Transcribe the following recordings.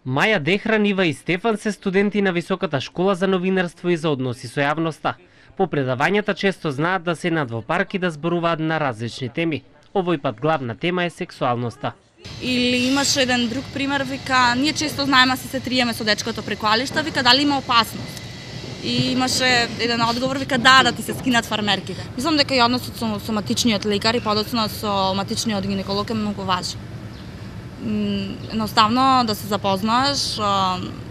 Маја Дехран, Ива и Стефан се студенти на Високата школа за новинарство и за односи со јавноста. По предавањата често знаат да седнат во парк и да зборуваат на различни теми. Овој пат главна тема е сексуалноста. Или имаше еден друг пример, вика, ние често знаеме се триеме со дечкото преку алишта, вика, дали има опасност? И имаше еден одговор, вика, да ти се скинат фармерките. Мислам дека и односот со соматичниот лекар и подоцна со соматичниот гинеколог е многу важен. Едноставно да се запознаеш,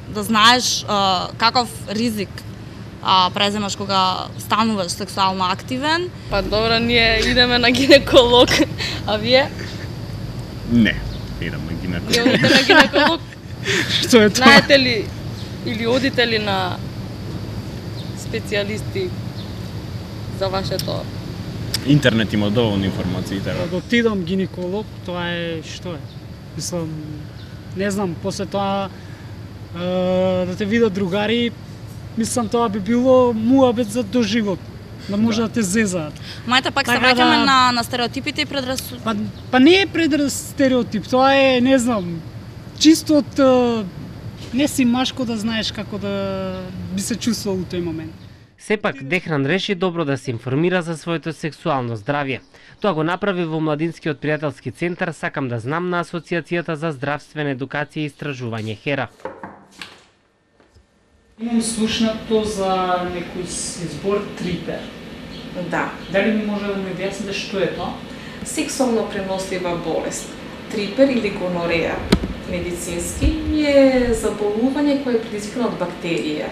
да знаеш каков ризик преземаш кога стануваш сексуално активен. Па добро, ние идеме на гинеколог, а вие? Не, идам на гинеколог. Не одите на гинеколог? Што е тоа? Знаете ли или одите ли на специјалисти за вашето? Интернет има доволно информации. Да отидам гинеколог, тоа е што е? Мислам, не знам, после тоа да те видат другари, мислам тоа би било муабет за доживот. Да може да те зезаат. Мајте пак се враќаме на стереотипите и предрасуди. Па не е стереотип, тоа е, не знам, чисто од не си машко да знаеш како да би се чувствувал у тој момент. Сепак, Дехран реши добро да се информира за своето сексуално здравје. Тоа го направи во Младинскиот пријателски центар Сакам да знам на Асоциацијата за здравствена едукација и истражување ХЕРА. Имам слушнато за некој збор трипер. Да. Дали ми може да ми објасните што е тоа? Сексуално пренослива болест, трипер или гонореја, медицински, е заболување кое е предизвикано од бактерија.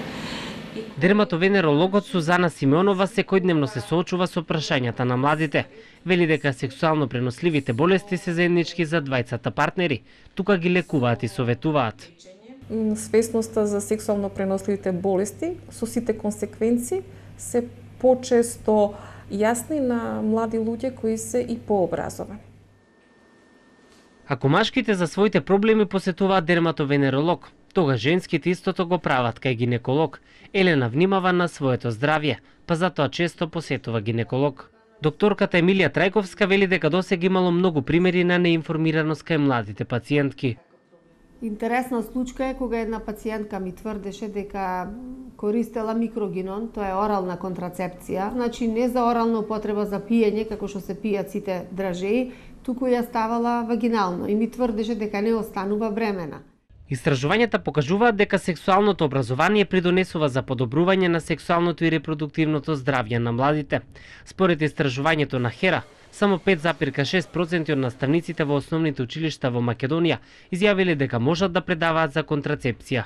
Дерматовенерологот Сузана Симеонова секојдневно се соочува со прашањата на младите. Вели дека сексуално преносливите болести се заеднички за двајцата партнери, тука ги лекуваат и советуваат. Свесноста за сексуално преносливите болести со сите консеквенции се почесто јасни на млади луѓе кои се и пообразовани. Ако машките за своите проблеми посетуваат дерматовенеролог, тога женските истото го прават кај гинеколог. Елена внимава на своето здравје, па затоа често посетува гинеколог. Докторката Емилија Трајковска вели дека досега имало многу примери на неинформираност кај младите пациентки. Интересна случка е кога една пациентка ми тврдеше дека користела микрогинон, тоа е орална контрацепција, значи не за орална употреба за пиење како што се пијат сите дражеи, туку ја ставала вагинално и ми тврдеше дека не останува бремена. Истражувањата покажуваат дека сексуалното образование придонесува за подобрување на сексуалното и репродуктивното здравје на младите. Според истражувањето на ХЕРА, само 5,6% од наставниците во основните училишта во Македонија изјавиле дека можат да предаваат за контрацепција.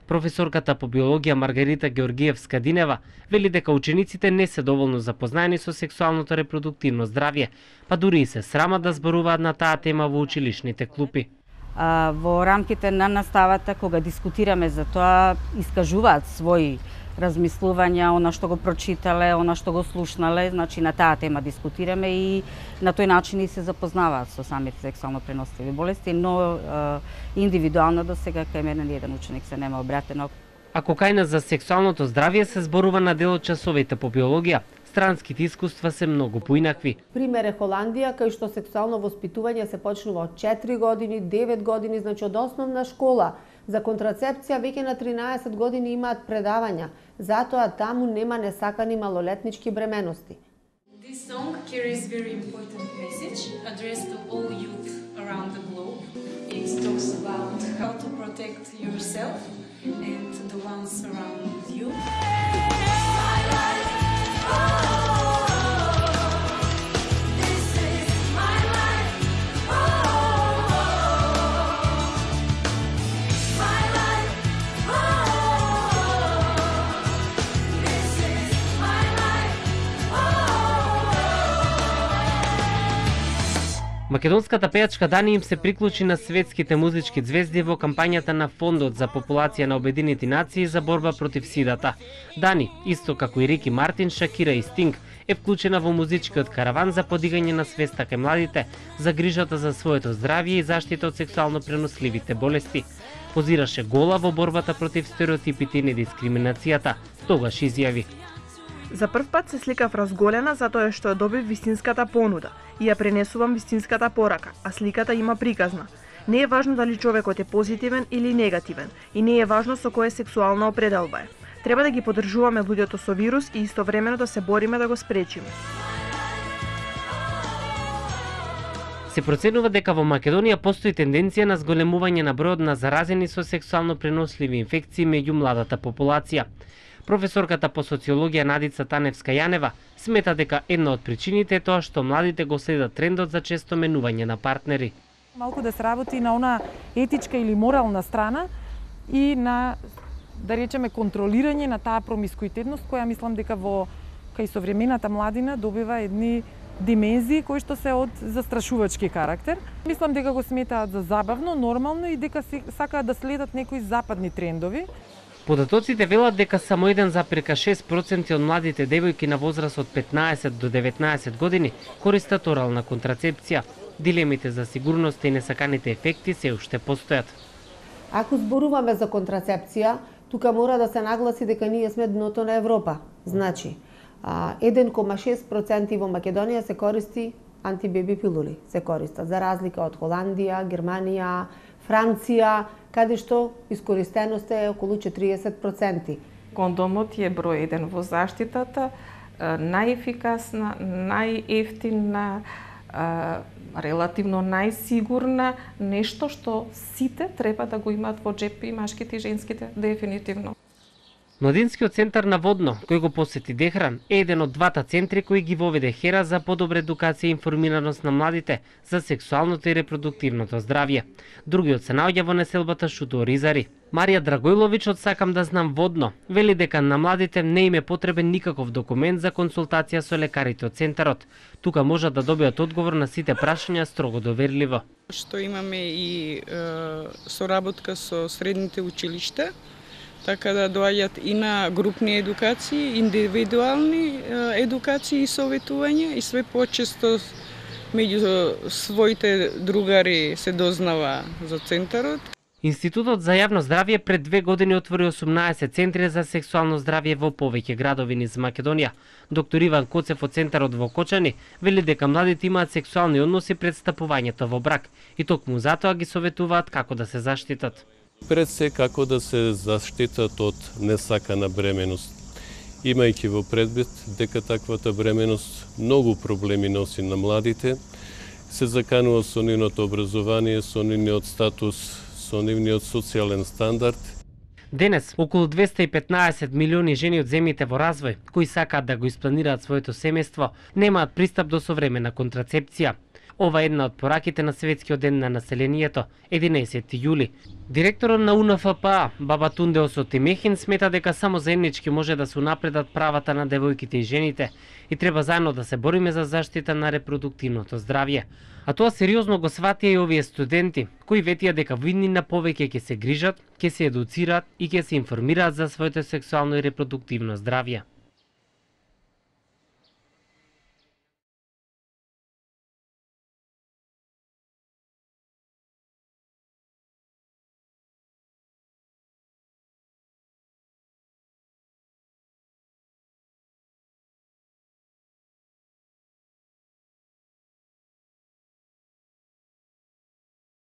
Професорката по биологија Маргарита Георгиевска-Динева вели дека учениците не се доволно запознаени со сексуалното репродуктивно здравје, па дури и се срамат да зборуваат на таа тема во училишните клупи. Во рамките на наставата, кога дискутираме за тоа, искажуваат своји размислувања, она што го прочитале, она што го слушнале, значи на таа тема дискутираме и на тој начин и се запознаваат со самите сексуално преносливи болести, но индивидуално до сега кај мене ни еден ученик се нема обратено. Ако кај нас за сексуалното здравје се зборува на дел од часовите по биологија, странските искуства се многу поинакви. Пример е Холандија, кај што сексуално воспитување се почнува од 4 години, 9 години, значи од основна школа. За контрацепција веќе на 13 години имаат предавања, затоа таму нема несакани малолетнички бременности. This song carries very important message addressed to all youth around the globe. It talks about how to protect yourself and the ones around you. Македонската пејачка Дани им се приклучи на светските музички звезди во кампањата на Фондот за популација на Обединети нации за борба против сидата. Дани, исто како и Рики Мартин, Шакира и Стинг, е вклучена во музичкиот караван за подигање на свеста кај младите за грижата за своето здравје и заштита од сексуално преносливите болести. Позираше гола во борбата против стереотипите и недискриминацијата, тогаш изјави: За прв пат се сликав разголена затоа што ја добив вистинската понуда и ја пренесувам вистинската порака, а сликата има приказна. Не е важно дали човекот е позитивен или негативен и не е важно со која сексуална определба е. Треба да ги поддржуваме луѓето со вирус и истовремено да се бориме да го спречиме. Се проценува дека во Македонија постои тенденција на зголемување на бројот на заразени со сексуално преносливи инфекции меѓу младата популација. Професорката по социологија Надица Таневска-Јанева смета дека една од причините е тоа што младите го следат трендот за често менување на партнери. Малку да се работи на она етичка или морална страна и на, да речеме, контролирање на таа промискуитетност која мислам дека во кај современата младина добива едни димензии кои што се од застрашувачки карактер. Мислам дека го сметаат за забавно, нормално и дека сакаат да следат некои западни трендови. Податоците велат дека само 1,6% од младите девојки на возраст од 15 до 19 години користат орална контрацепција. Дилемите за сигурност и несаканите ефекти се уште постојат. Ако зборуваме за контрацепција, тука мора да се нагласи дека ние сме дното на Европа. Значи, 1,6% во Македонија се користи антибеби пилули, се користат, за разлика од Холандија, Германија, Франција, каде што искористеноста е околу 40%. Кондомот е број 1 во заштитата, најефикасна, најефтина, релативно најсигурна, нешто што сите треба да го имаат во джеп, и машките и женските, дефинитивно. Младинскиот центар на Водно, кој го посети Дехран, е еден од двата центри кои ги воведе Хера за подобра едукација и информираност на младите за сексуалното и репродуктивното здравје. Другиот се наоѓа во населбата Шуто Ризари. Марија Драгојлович од Сакам да знам Водно вели дека на младите не им е потребен никаков документ за консултација со лекарите од центарот. Тука можат да добијат одговор на сите прашања строго доверливо. Што имаме и соработка со средните училишта, така да доаѓат и на групни едукации, индивидуални едукации и советувања, и све почесто меѓу своите другари се дознава за центарот. Институтот за јавно здравје пред 2 години отвори 18 центри за сексуално здравје во повеќе градови низ Македонија. Доктор Иван Коцев од центарот во Кочани вели дека младите имаат сексуални односи пред стапувањето во брак и токму затоа ги советуваат како да се заштитат. Пред се како да се заштитат од несакана бременост, имајќи во предвид дека таквата бременост многу проблеми носи на младите, се заканува со нивното образование, со нивниот статус, со нивниот социјален стандард. Денес, околу 215 милиони жени од земјите во развој, кои сакаат да го испланираат своето семејство, немаат пристап до современа контрацепција. Ова е една од пораките на Светскиот ден на населението, 11 јули. Директорот на УНФПА, Бабатунде Осотимехин, смета дека само заеднички може да се унапредат правата на девојките и жените и треба заедно да се бориме за заштита на репродуктивното здравје. А тоа сериозно го сватија и овие студенти, кои ветија дека во иднина повеќе ќе се грижат, ќе се едуцираат и ќе се информираат за своето сексуално и репродуктивно здравје.